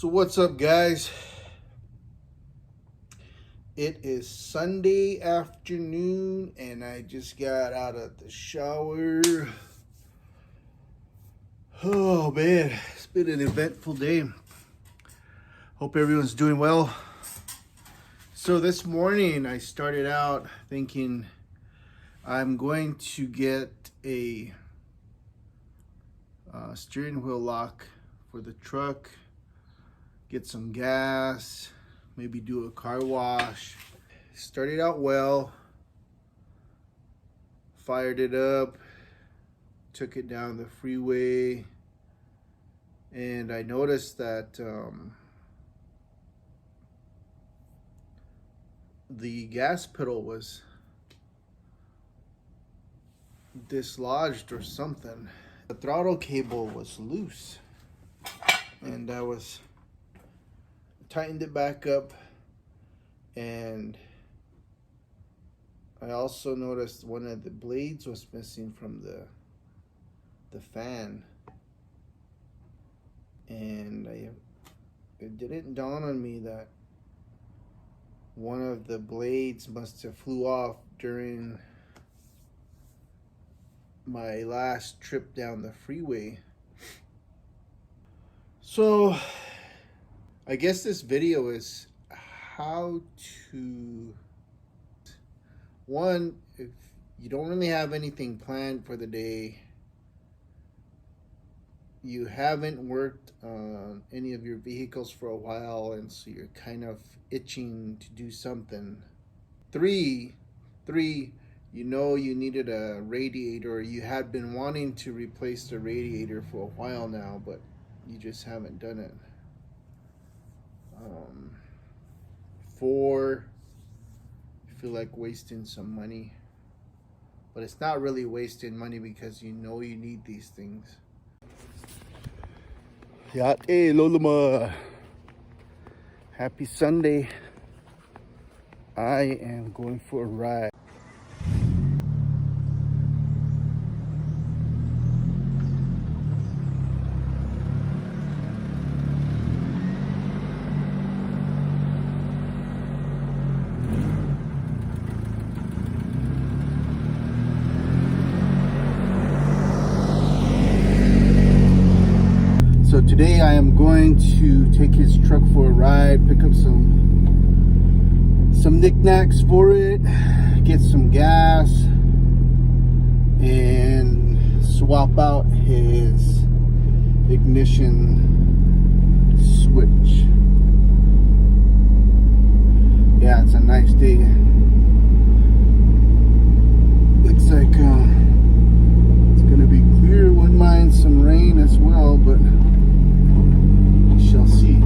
So what's up, guys? It is Sunday afternoon and I just got out of the shower. Oh man, it's been an eventful day. Hope everyone's doing well. So this morning I started out thinking I'm going to get a steering wheel lock for the truck, get some gas, maybe do a car wash. Started out well, fired it up, took it down the freeway, and I noticed that the gas pedal was dislodged or something. The throttle cable was loose, and I tightened it back up, and I also noticed one of the blades was missing from the fan, and it didn't dawn on me that one of the blades must have flew off during my last trip down the freeway. So I guess this video is how to, one, if you don't really have anything planned for the day, you haven't worked on any of your vehicles for a while, and so you're kind of itching to do something. Three, you know you needed a radiator. You had been wanting to replace the radiator for a while now, but you just haven't done it. 4, you feel like wasting some money, but it's not really wasting money because you know you need these things. Yate Loluma. Happy Sunday. I am going for a ride. So today I am going to take his truck for a ride, pick up some knickknacks for it, get some gas, and swap out his ignition switch. Yeah, it's a nice day. Looks like it's gonna be clear. Wouldn't mind some rain as well, but shall see.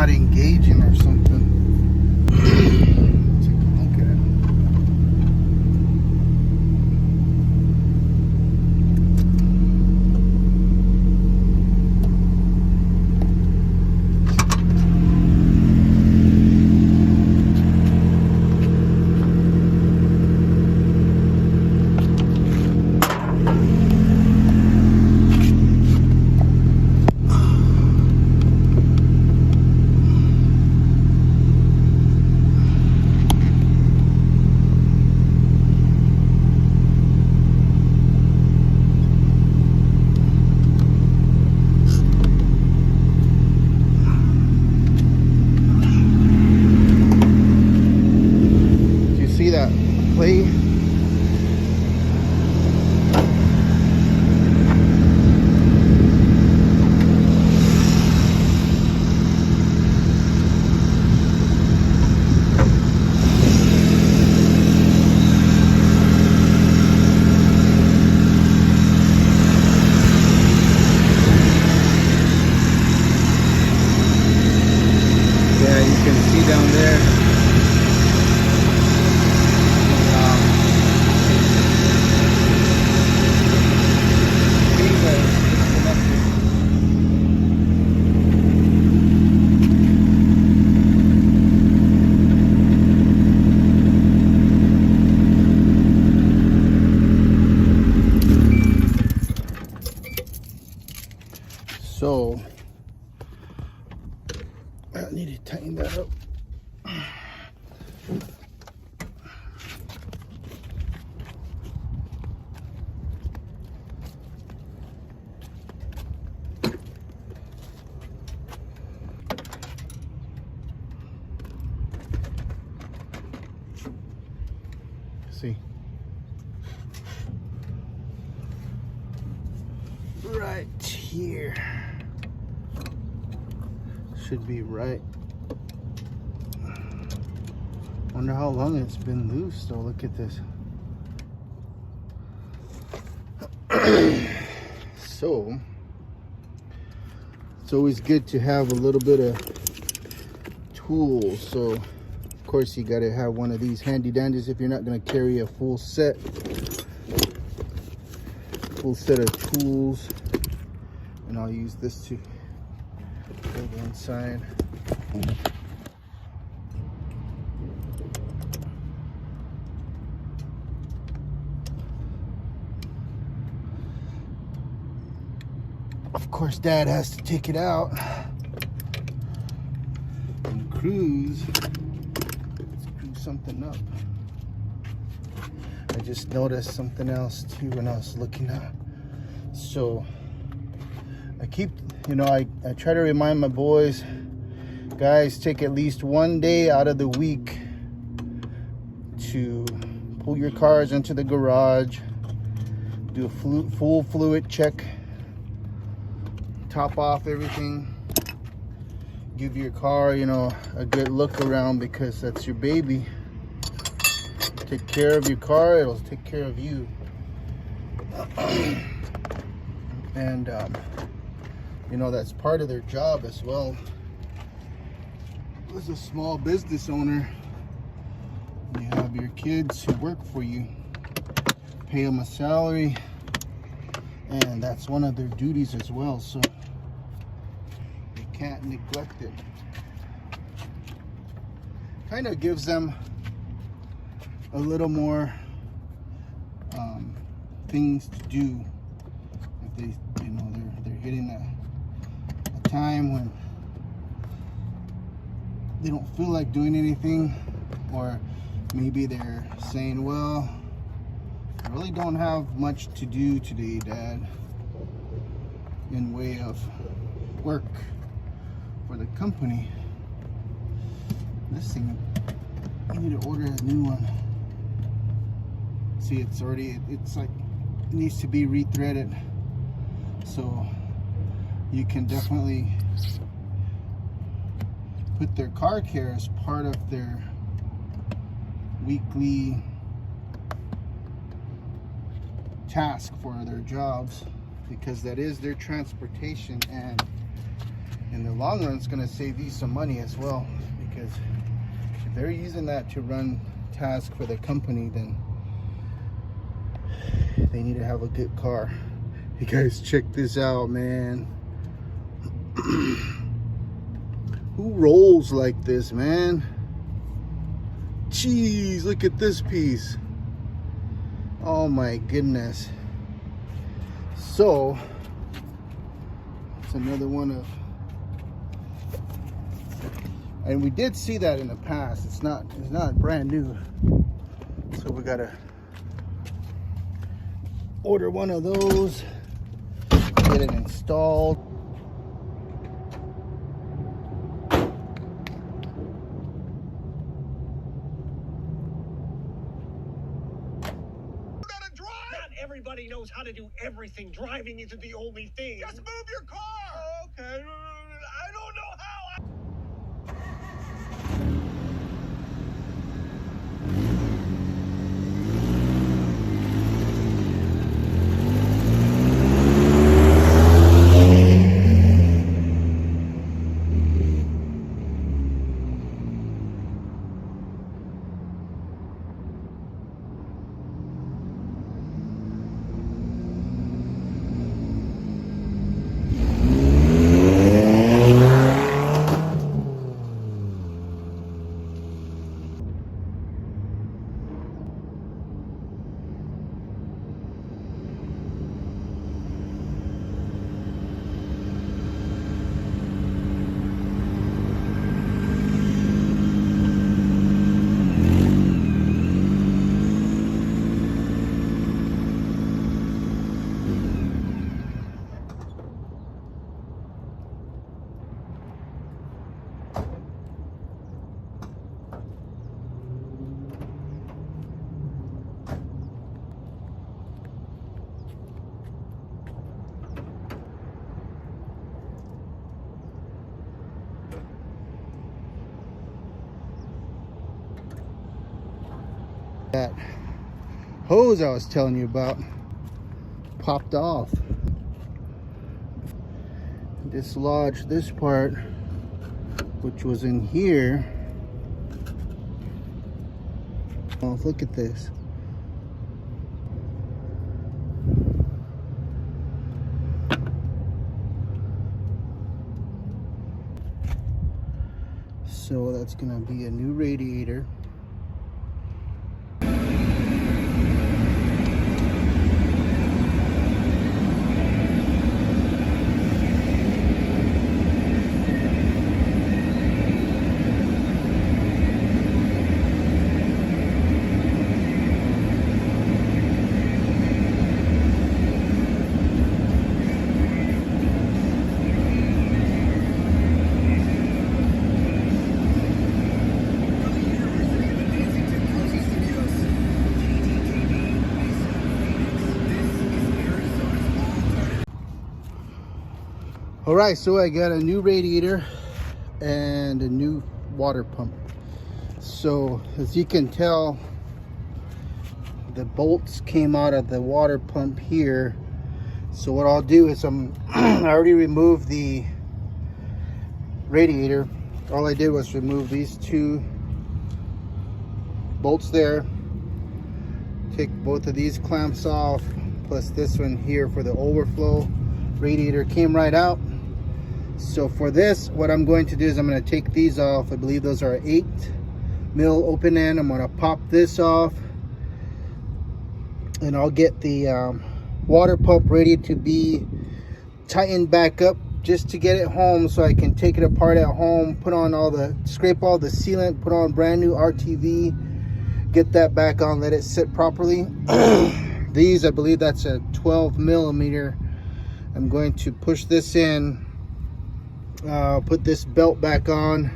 not engaging or something. Take a look at it. See that play? Yeah, you can see down there. So I need to tighten that up. See, right here should be right. Wonder how long it's been loose though. Look at this. So it's always good to have a little bit of tools. So of course you got to have one of these handy dandies if you're not going to carry a full set of tools. And I'll use this to go inside. Of course, Dad has to take it out and screw something up. I just noticed something else too when I was looking at. So I keep, I try to remind my boys, guys, take at least one day out of the week to pull your cars into the garage, do a full fluid check, top off everything, give your car, a good look around, because that's your baby. Take care of your car, it'll take care of you. And that's part of their job as well. As a small business owner, you have your kids who work for you, pay them a salary, and that's one of their duties as well, so you can't neglect it. Kind of gives them a little more things to do if they, they're hitting a time when they don't feel like doing anything, or maybe they're saying, well, I really don't have much to do today, Dad, in way of work for the company. This thing, I need to order a new one. See, it's like, it needs to be rethreaded. So you can definitely put their car care as part of their weekly task for their jobs, because that is their transportation, and in the long run, it's going to save you some money as well, because if they're using that to run tasks for the company, then they need to have a good car. You guys, check this out, man. Who rolls like this, man? Jeez, look at this piece. Oh my goodness. So it's another one of, and we did see that in the past. It's not brand new, so we gotta order one of those, get it installed. Everybody knows how to do everything. Driving isn't the only thing. Just move your car! Okay. I don't know how. That hose I was telling you about popped off. Dislodged this part, which was in here. Oh, look at this. So that's gonna be a new radiator. All right, so I got a new radiator and a new water pump. So as you can tell, the bolts came out of the water pump here. So what I'll do is I already removed the radiator. All I did was remove these two bolts there, take both of these clamps off, plus this one here for the overflow. Radiator came right out. So for this, what I'm going to do is I'm going to take these off. I believe those are 8 mil open end. I'm going to pop this off, and I'll get the water pump ready to be tightened back up, just to get it home so I can take it apart at home, put on scrape all the sealant, put on brand new RTV, get that back on, let it sit properly. These, I believe that's a 12 millimeter. I'm going to push this in, put this belt back on,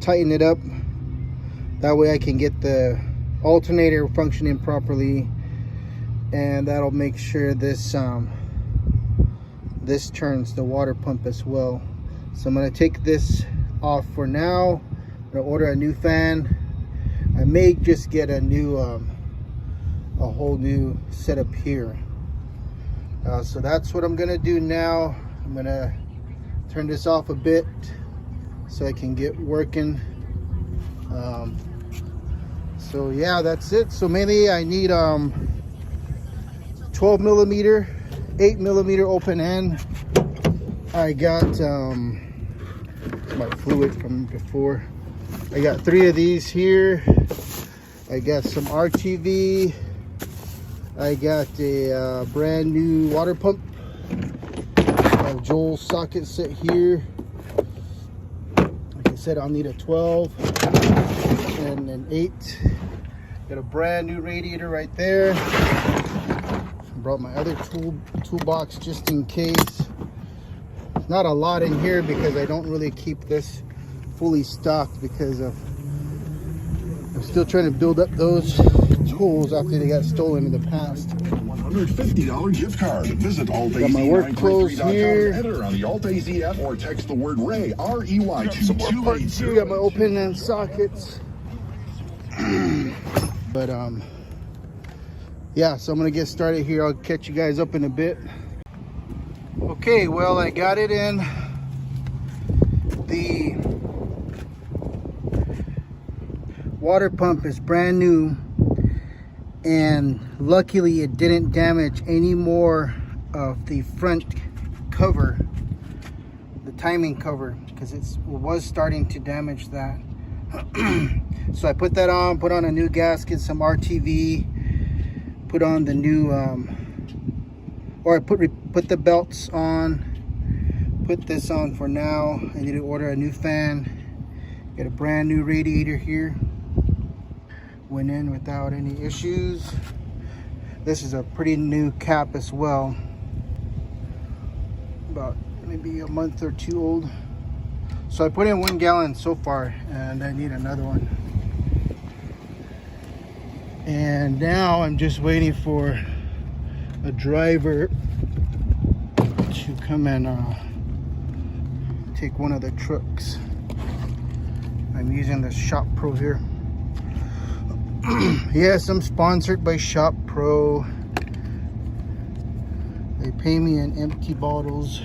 tighten it up. That way I can get the alternator functioning properly, and that'll make sure this this turns the water pump as well. So I'm going to take this off for now. I'm going to order a new fan. I may just get a new a whole new setup here. So that's what I'm gonna do now. I'm gonna turn this off a bit so I can get working. So yeah, that's it. So mainly I need 12 millimeter, 8 millimeter open end. I got my fluid from before. I got 3 of these here. I got some RTV. I got a brand new water pump. I have Joel's socket set here. Like I said, I'll need a 12 and an 8. Got a brand new radiator right there. Brought my other toolbox just in case. Not a lot in here because I don't really keep this fully stocked because I'm still trying to build up those tools after they got stolen in the past. $150 gift card. Visit Got my work clothes here. Enter on the Alt-AZ app or text the word RAY, R-E-Y, to Some more parts here. Got my open end sockets. But yeah, so I'm gonna get started here. I'll catch you guys up in a bit. Okay, well, I got it in. The water pump is brand new, and luckily it didn't damage any more of the front cover, the timing cover, because it was starting to damage that. So I put that on, put on a new gasket, some RTV, put on the new or I put the belts on, put this on for now. I need to order a new fan. Got a brand new radiator here. Went in without any issues. This is a pretty new cap as well. About maybe a month or 2 old. So I put in 1 gallon so far, and I need another one. And now I'm just waiting for a driver to come and take one of the trucks. I'm using the Shop Pro here. Yes, I'm sponsored by Shop Pro. They pay me in empty bottles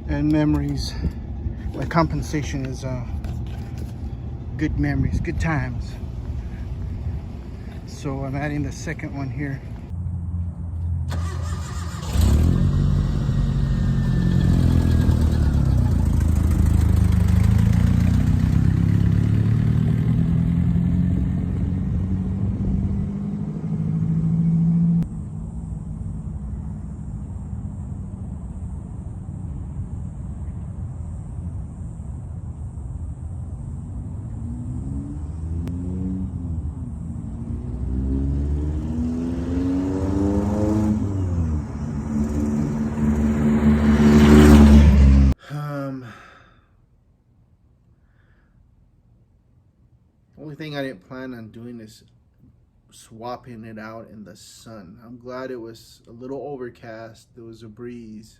and memories. My compensation is good memories, good times. So I'm adding the second one here. Only thing I didn't plan on doing is swapping it out in the sun. I'm glad it was a little overcast. There was a breeze.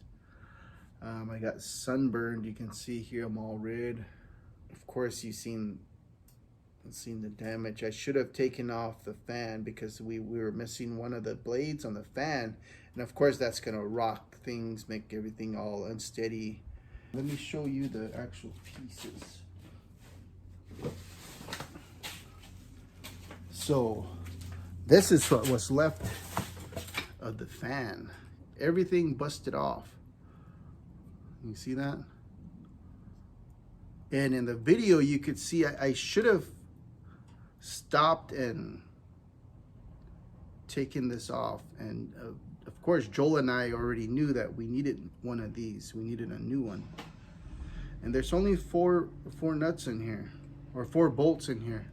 I got sunburned. You can see here I'm all red. Of course, you've seen the damage. I should have taken off the fan because we were missing one of the blades on the fan, and of course that's gonna rock things, make everything all unsteady. Let me show you the actual pieces. So this is what was left of the fan. Everything busted off. You see that? And in the video you could see I should have stopped and taken this off. And of course Joel and I already knew that we needed one of these. We needed a new one. And there's only four nuts in here, or 4 bolts in here.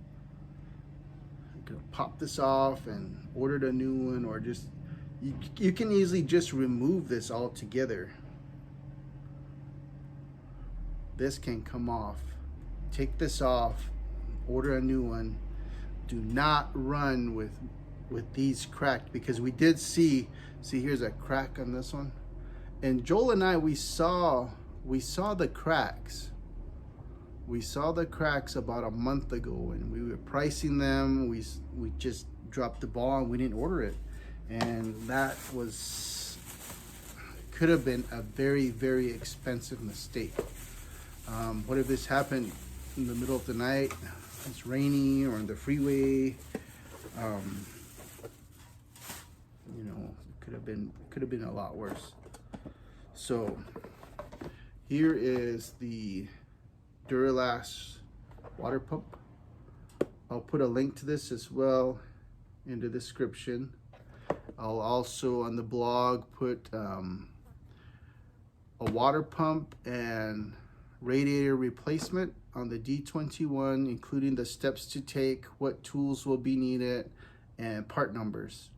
Pop this off and ordered a new one, or just you can easily just remove this altogether. This can come off. Take this off, order a new one. Do not run with these cracked, because we did see here's a crack on this one, and Joel and I we saw the cracks. We saw the cracks about a month ago, and we were pricing them. We just dropped the ball and we didn't order it. And that was could have been a very, very expensive mistake. What if this happened in the middle of the night? It's rainy or on the freeway. You know, could have been a lot worse. So here is the Duralast water pump. I'll put a link to this as well in the description. I'll also on the blog put a water pump and radiator replacement on the D21, including the steps to take, what tools will be needed, and part numbers,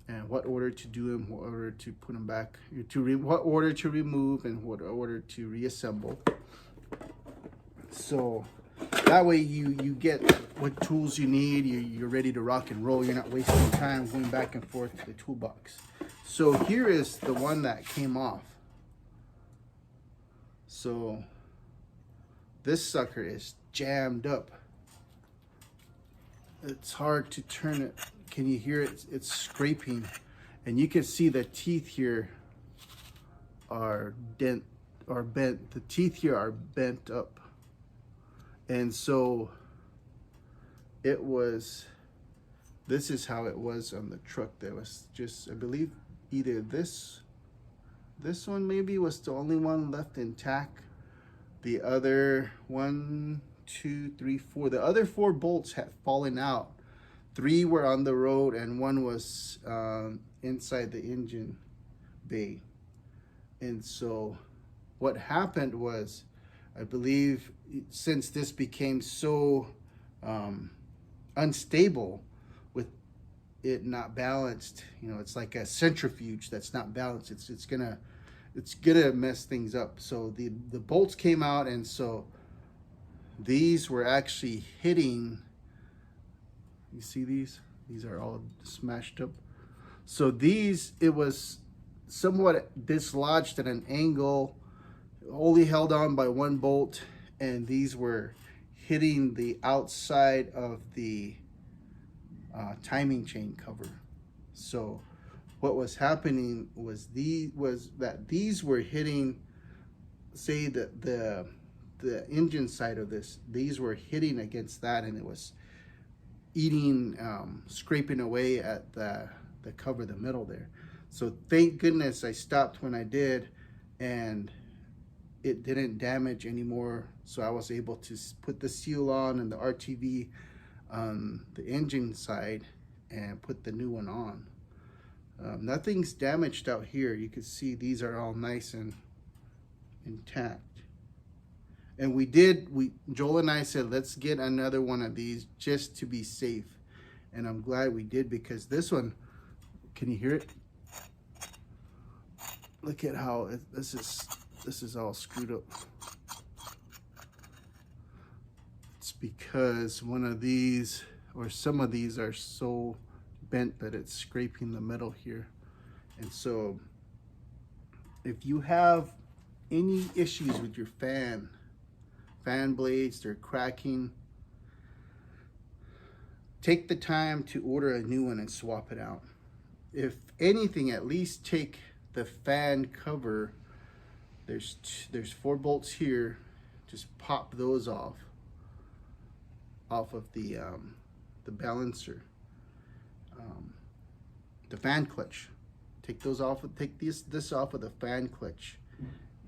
and what order to do them, what order to put them back, what order to remove, and what order to reassemble. So that way you get what tools you need, you're ready to rock and roll. You're not wasting time going back and forth to the toolbox. So here is the one that came off. So this sucker is jammed up. It's hard to turn it. Can you hear it? It's scraping. And you can see the teeth here are bent. The teeth here are bent up. And so this is how it was on the truck. There was just, I believe, either this one maybe was the only one left intact. The other 1, 2, 3, 4, the other 4 bolts had fallen out. 3 were on the road and 1 was inside the engine bay. And so what happened was, I believe, since this became so unstable with it not balanced, you know, it's like a centrifuge that's not balanced. It's gonna mess things up. So the bolts came out, and so these were actually hitting. You see these? These are all smashed up. So these, it was somewhat dislodged at an angle, only held on by 1 bolt, and these were hitting the outside of the timing chain cover. So what was happening was that these were hitting, say that the engine side of this, these were hitting against that, and it was eating, scraping away at the cover, the middle there. So thank goodness I stopped when I did, and it didn't damage anymore. So I was able to put the seal on and the RTV on the engine side and put the new one on. Nothing's damaged out here. You can see these are all nice and intact. And Joel and I said, let's get another one of these just to be safe. And I'm glad we did, because this one, can you hear it? Look at how this is all screwed up. It's because one of these, or some of these, are so bent that it's scraping the metal here. And so if you have any issues with your fan blades, they're cracking, take the time to order a new one and swap it out. If anything, at least take the fan cover. There's 4 bolts here. Just pop those off of the balancer, the fan clutch. Take those off. Take this off of the fan clutch,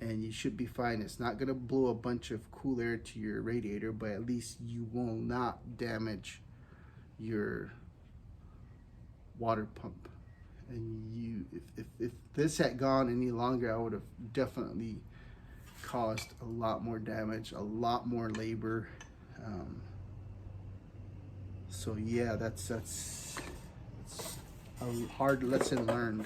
and you should be fine. It's not gonna blow a bunch of cool air to your radiator, but at least you will not damage your water pump. And if this had gone any longer, I would have definitely caused a lot more damage, a lot more labor. So yeah, that's a hard lesson learned.